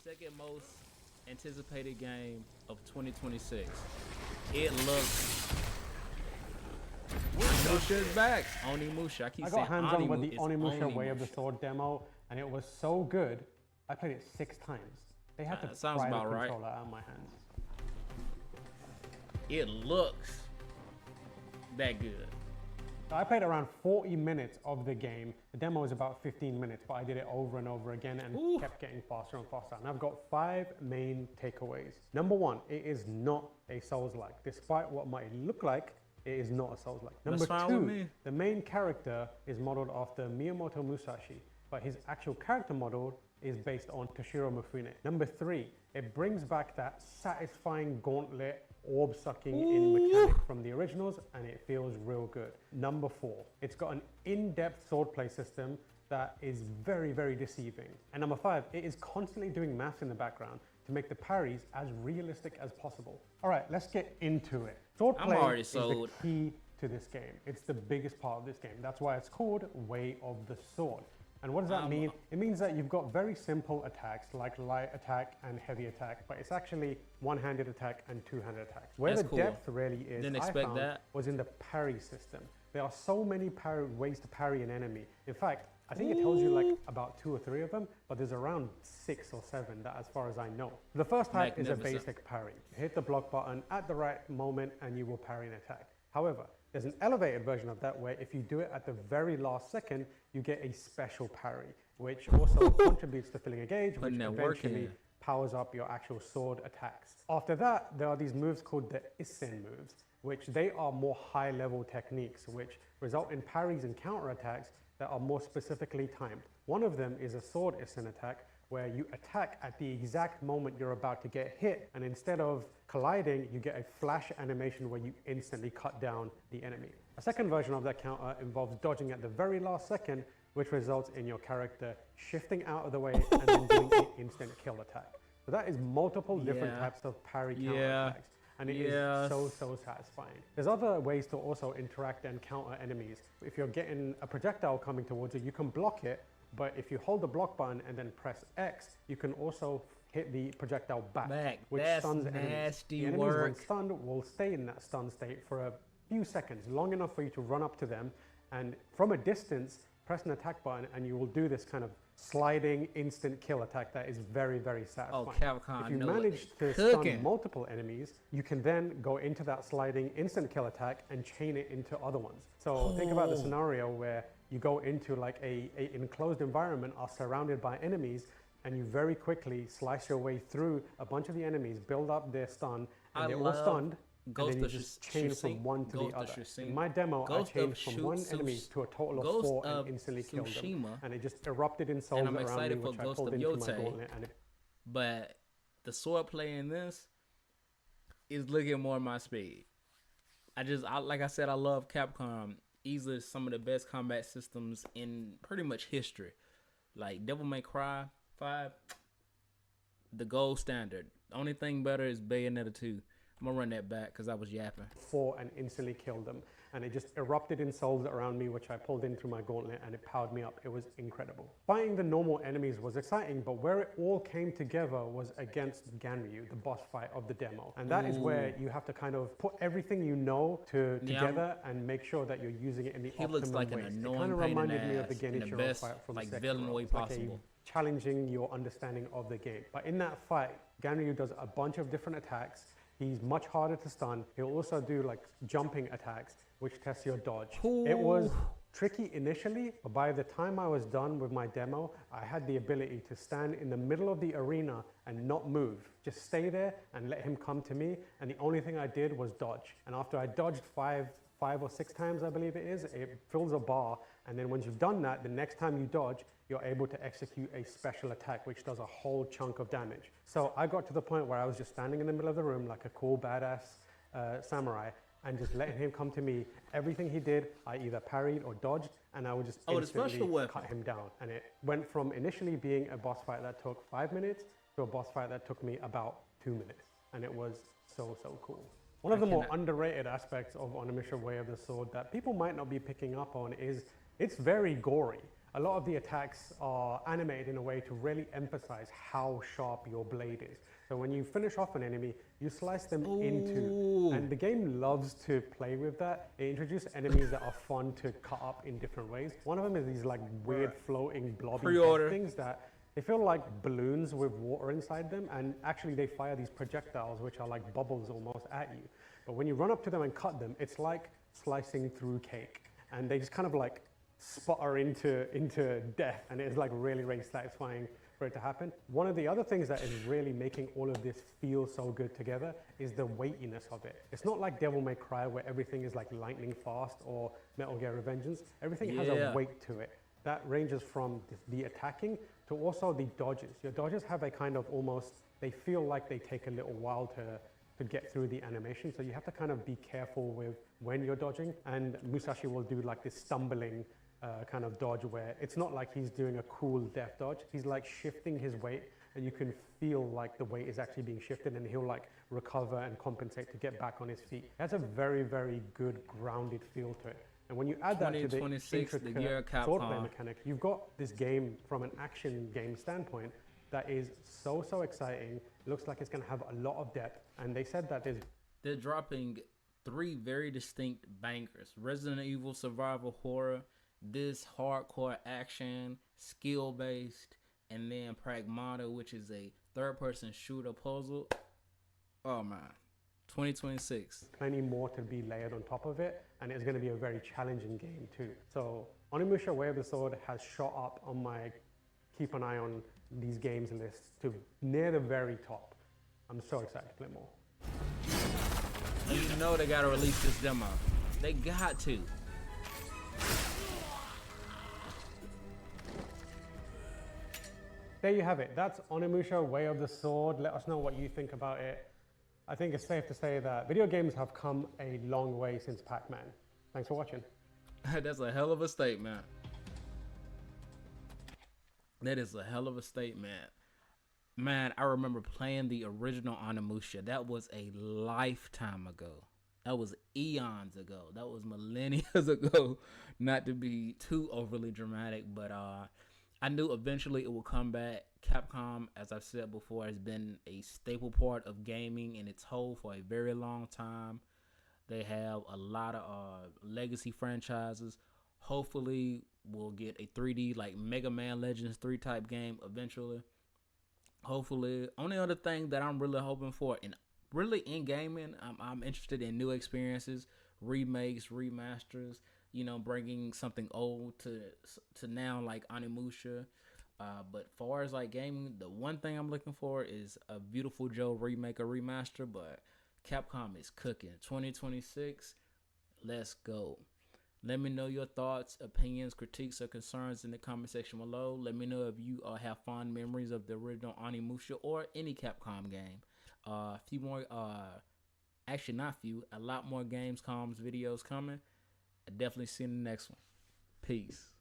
second most anticipated game of 2026. It looks. Onimusha's back. Onimusha. I got hands-on with the Onimusha Way of the Sword demo, and it was so good. I played it 6 times. They had to sounds pry the about right. controller out of my hands. It looks that good. I played around 40 minutes of the game. The demo was about 15 minutes, but I did it over and over again and kept getting faster and faster. And I've got 5 main takeaways. Number 1, it is not a Souls-like. Despite what might look like, it is not a Souls-like. Number 2, the main character is modeled after Miyamoto Musashi, but his actual character model is based on Toshiro Mifune. Number 3, it brings back that satisfying gauntlet orb sucking in mechanic from the originals, and it feels real good. Number 4, it's got an in-depth swordplay system that is very, very deceiving. And number 5, it is constantly doing maths in the background to make the parries as realistic as possible. All right, let's get into it. Swordplay is the key to this game. It's the biggest part of this game. That's why it's called Way of the Sword. And what does that mean? It means that you've got very simple attacks like light attack and heavy attack, but it's actually one-handed attack and two-handed attack. Where the depth really is, I found, was in the parry system. There are so many ways to parry an enemy. In fact, I think it tells you like about 2 or 3 of them, but there's around 6 or 7 that, as far as I know. The first type is a basic parry. Hit the block button at the right moment and you will parry an attack. However, there's an elevated version of that where if you do it at the very last second, you get a special parry, which also contributes to filling a gauge, which eventually powers up your actual sword attacks. After that, there are these moves called the Isen moves, which they are more high-level techniques, which result in parries and counterattacks that are more specifically timed. One of them is a sword Isen attack, where you attack at the exact moment you're about to get hit, and instead of colliding, you get a flash animation where you instantly cut down the enemy. A second version of that counter involves dodging at the very last second, which results in your character shifting out of the way and then doing an instant kill attack. So that is multiple different types of parry counter attacks, and it is so satisfying. There's other ways to also interact and counter enemies. If you're getting a projectile coming towards you, you can block it, but if you hold the block button and then press X, you can also hit the projectile back, which stuns enemies. The enemies, when stunned, will stay in that stun state for a few seconds, long enough for you to run up to them, and from a distance, press an attack button, and you will do this kind of sliding instant kill attack that is very, very satisfying. If you manage to stun multiple enemies, you can then go into that sliding instant kill attack and chain it into other ones. So think about the scenario where you go into like a enclosed environment, are surrounded by enemies, and you very quickly slice your way through a bunch of the enemies, build up their stun, and they're all stunned, and then you just chain from one to the other. In my demo, I chained from one enemy to a total of 4 and instantly killed them. And it just erupted in souls around me, which I pulled into my gauntlet. But the swordplay in this is looking more my speed. Like I said, I love Capcom. Easily some of the best combat systems in pretty much history. Like Devil May Cry 5, the gold standard. The only thing better is Bayonetta 2. I'm gonna run that back because I was yapping. 4 and instantly killed them. And it just erupted in souls around me, which I pulled in through my gauntlet, and it powered me up. It was incredible. Fighting the normal enemies was exciting, but where it all came together was against Ganryu, the boss fight of the demo. And that is where you have to kind of put everything you know together and make sure that you're using it in the optimum ways. He looks like an annoying it kind of reminded me of the Genichiro fight from like villain way possible. Challenging your understanding of the game. But in that fight, Ganryu does a bunch of different attacks. He's much harder to stun. He'll also do like jumping attacks, which tests your dodge. It was tricky initially, but by the time I was done with my demo, I had the ability to stand in the middle of the arena and not move. Just stay there and let him come to me. And the only thing I did was dodge. And after I dodged five or six times, I believe it is, it fills a bar. And then once you've done that, the next time you dodge, you're able to execute a special attack, which does a whole chunk of damage. So I got to the point where I was just standing in the middle of the room like a cool, badass samurai, and just letting him come to me. Everything he did, I either parried or dodged, and I would just instantly cut him down. And it went from initially being a boss fight that took 5 minutes to a boss fight that took me about 2 minutes. And it was so cool. One of the more underrated aspects of Onimusha Way of the Sword that people might not be picking up on is it's very gory. a lot of the attacks are animated in a way to really emphasize how sharp your blade is. So when you finish off an enemy, you slice them into, and the game loves to play with that. It introduces enemies that are fun to cut up in different ways. One of them is these like weird floating blobby head things that they feel like balloons with water inside them, and actually they fire these projectiles which are like bubbles almost at you. But when you run up to them and cut them, it's like slicing through cake, and they just kind of like sputter into death, and it's like really, really satisfying for it to happen. One of the other things that is really making all of this feel so good together is the weightiness of it. It's not like Devil May Cry where everything is like lightning fast, or Metal Gear Revengeance. Everything has a weight to it. That ranges from the attacking to also the dodges. Your dodges have a kind of almost, they feel like they take a little while to get through the animation. So you have to kind of be careful with when you're dodging. And Musashi will do like this stumbling kind of dodge where it's not like he's doing a cool death dodge. He's like shifting his weight, and you can feel like the weight is actually being shifted, and he'll like recover and compensate to get back on his feet. It has a very, very good grounded feel to it. And when you add that to the intricate swordplay mechanic, you've got this game from an action game standpoint that is so exciting. It looks like it's going to have a lot of depth. And they said that they're dropping 3 very distinct bangers: Resident Evil survival horror, this hardcore action, skill based, and then Pragmata, which is a third-person shooter puzzle. Oh man, 2026. Plenty more to be layered on top of it, and it's going to be a very challenging game too. So Onimusha Way of the Sword has shot up on my keep an eye on these games list to near the very top. I'm so excited to play more. You know they gotta release this demo. They got to. There you have it. That's Onimusha Way of the Sword. Let us know what you think about it. I think it's safe to say that video games have come a long way since Pac-Man. Thanks for watching. That's a hell of a statement. That is a hell of a statement. Man, I remember playing the original Onimusha. That was a lifetime ago. That was eons ago. That was millennia ago. Not to be too overly dramatic, but I knew eventually it would come back. Capcom, as I've said before, has been a staple part of gaming in its whole for a very long time. They have a lot of legacy franchises. Hopefully, we'll get a 3D like Mega Man Legends 3 type game eventually. Hopefully. Only other thing that I'm really hoping for, and really in gaming, I'm interested in new experiences, remakes, remasters, you know, bringing something old to now, like Onimusha. But far as like gaming, the one thing I'm looking for is a Beautiful Joe remake or remaster. But Capcom is cooking. 2026, let's go. Let me know your thoughts, opinions, critiques, or concerns in the comment section below. Let me know if you have fond memories of the original Onimusha or any Capcom game. A few more, actually not few, a lot more Gamescom's videos coming. I definitely see you in the next one. Peace.